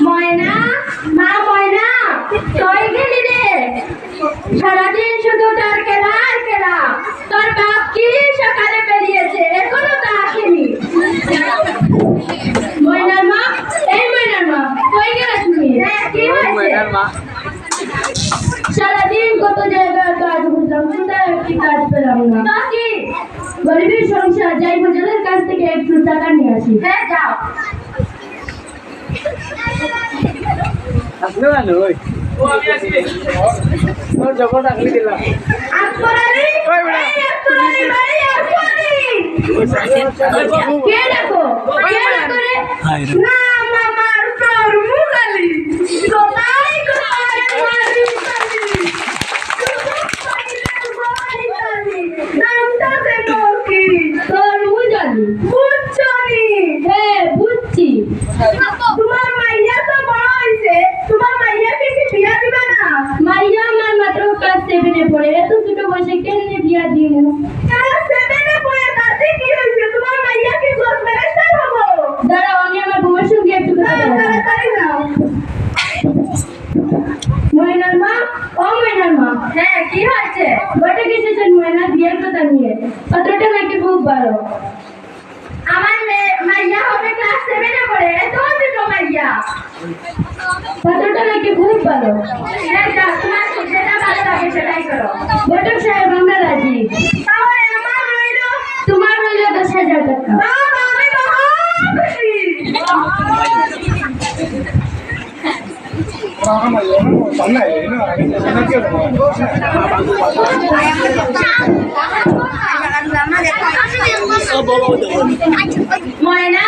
ময়না মা ময়না কই গেলি রে সারাদিন শুধু তোর খেলা আর খেলা তোর বাপ কি সকালে বেরিয়েছে এখনো তা আসেনি ময়নার মা এই ময়নার মা কই গেলে তুমি কি হয়েছে সারাদিন কত জায়গায় কাজ বুঝলাম কোথায় একটি কাজ পেলাম না কি গরিবের সংসার যাই বোঝাদের কাছ থেকে একটু টাকা নিয়ে আসি হ্যাঁ যাও আসলে ভালো ওই ওর যখন আসলে দিলাম আসপরানি আসপরানি বাড়ি আসপরানি কে দেখো রে না মামার তোর মুগালি কোথায় কোথায় মারি নামটা দেখো কি তোর মুগালি বুঝছনি হ্যাঁ বুঝছি তোমার মাইয়া তো বড় হইছে তোমার মাইয়াকে কি বিয়া দিবা না মাইয়া আমার মাত্র ক্লাস 7 এ পড়ে এত ছোট বয়সে কেমনে বিয়া দিমু ক্লাস 7 এ পড়ে তাতে কি হইছে তোমার মাইয়াকে গোস মেরেছে হবো দাঁড়াও আমি আমার বউয়ের সঙ্গে একটু কথা বলবো তাড়াতাড়ি নাও ময়নার মা ও ময়নার মা হ্যাঁ কি হয়েছে বটে কিসের ময়না বিয়ের কথা নিয়ে পাত্রটা নাকি খুব ভালো আমার মাইয়া হবে ক্লাস 7 এ পড়ে এত ছোট মাইয়া পাত্রটা নাকি খুব ভালো হ্যাঁ যা তোমার যেটা ভালো লাগে সেটাই করো বটক সাহেব আমরা রাজি তাহলে আমার রইল তোমার রইল 10,000 টাকা আমি মহা খুশি ময়না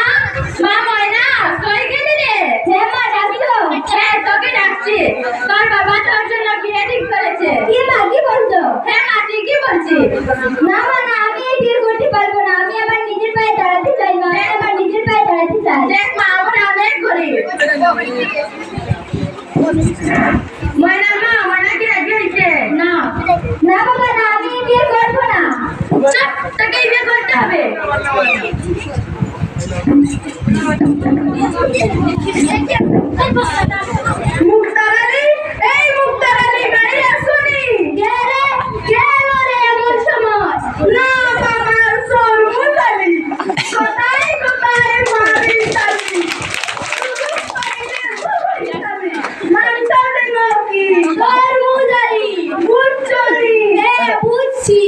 মা ময়না কই গেলি রে হ্যাঁ মা ডাকছো হ্যাঁ তোকে ডাকছি তোর বাবা তোর জন্য বিয়ে ঠিক করেছে কি মা কি বলছো হ্যাঁ মা ঠিকই বলছি না মা না আমি এই বিয়ে করতে পারবো না আমি আবার নিজের পায়ে দাঁড়াতে চাই না আমি আবার নিজের পায়ে দাঁড়াতে চাই দেখ মা আমরা অনেক গরিব ময়না মা ময়না কি রাজি হয়েছে না না বাবা না আমি এই বিয়ে করবো না চুপ তোকে এই বিয়ে করতে হবে মুক্তারানী এই মুক্তারানী বাড়ি আসুনি কে রে এমন সময় না মামার সর মুতালি কোথায় কোথায় মারি তালি নামটা দেখো কি সর মুতালি বুঝছনি হ্যাঁ বুঝছি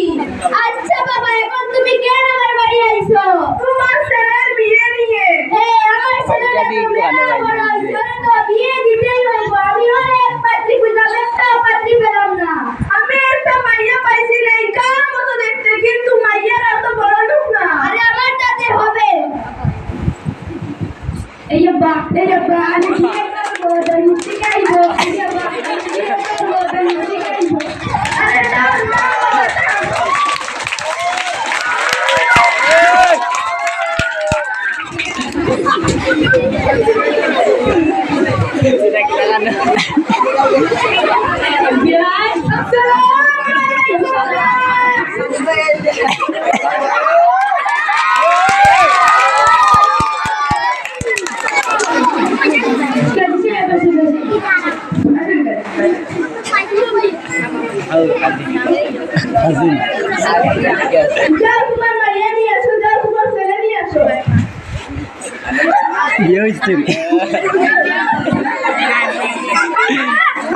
আচ্ছা বাবা এখন তুমি কেন আমার বাড়ি আইছো তোমার ছেলের বিয়ে নিয়ে হ্যাঁ আমার ছেলের বিয়ে দিতেই হইব আমি অনেক পাত্রী খুঁজলাম একটা পাত্রী পেলাম না আমি একটা মাইয়া পাইছি না কার মতো দেখতে কিন্তু মাইয়ার এত বড় লোক না আরে আমার তাতে হবে এই বা আমি কি করব দাঁড়ি শিখাইব এই বা দাঁড়ি শিখাইব আরে দাও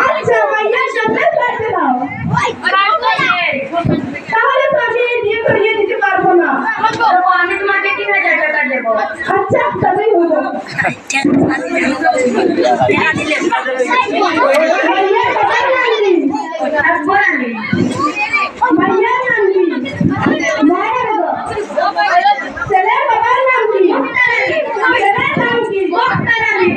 আচ্ছা ভাইয়া সাথে করতে দাও তো আমি তোমাকে 3000 টাকা দেব। আচ্ছা তবেই হলো মাইয়া বাবার নাম কি আকবর আলী। মাইয়ার নাম কি মায়ের গো ছেলের বাবার নাম কি ছেলের নাম কি বক্তার আলী।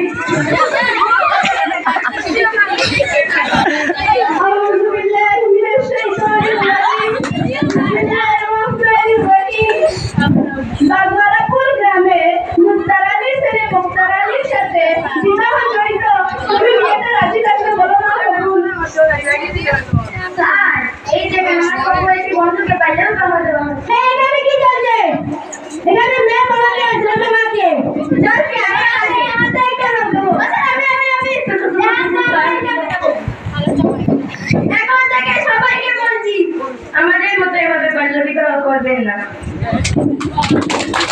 أعوذ بالله من الشيطان الرجيم بسم الله الرحمن الرحيم বাগমারাপুর গ্রামে মুক্তার আলীর ছেলে বক্তার আলীর সাথে বিবাহ জড়িত তুমি বিয়েতে রাজি থাকলে বলো না কবুল স্যার, এই জায়গায় আমার কবরের বন্ধুকে পাইলেও পাওয়া যাবে না। এখানে কি চলছে এখানে মেয়ে বলাকে আসলে তোমাকে চলছে, আমি আমাদের কেন দেবো? এখন থেকে সবাইকে বলছি, আমাদের মতো এভাবে বাল্য বিবাহ করবেন না।